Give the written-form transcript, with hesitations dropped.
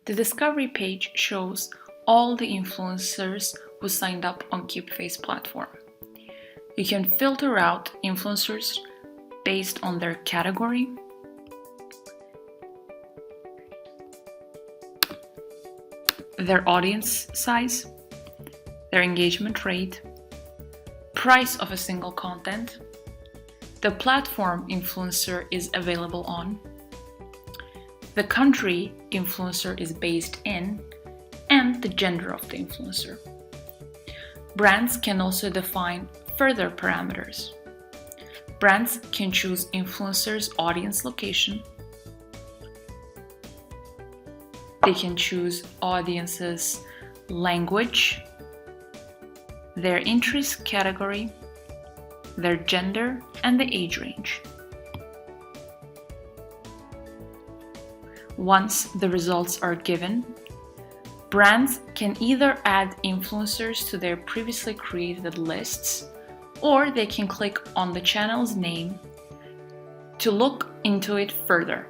The discovery page shows all the influencers who signed up on Keepface platform. You can filter out influencers based on their category, their audience size, their engagement rate, price of a single content, the platform influencer is available on, the country influencer is based in, and the gender of the influencer. Brands can also define further parameters. Brands can choose influencers' audience location. They can choose audience's language, their interest category, their gender, and the age range. Once the results are given, brands can either add influencers to their previously created lists, or they can click on the channel's name to look into it further.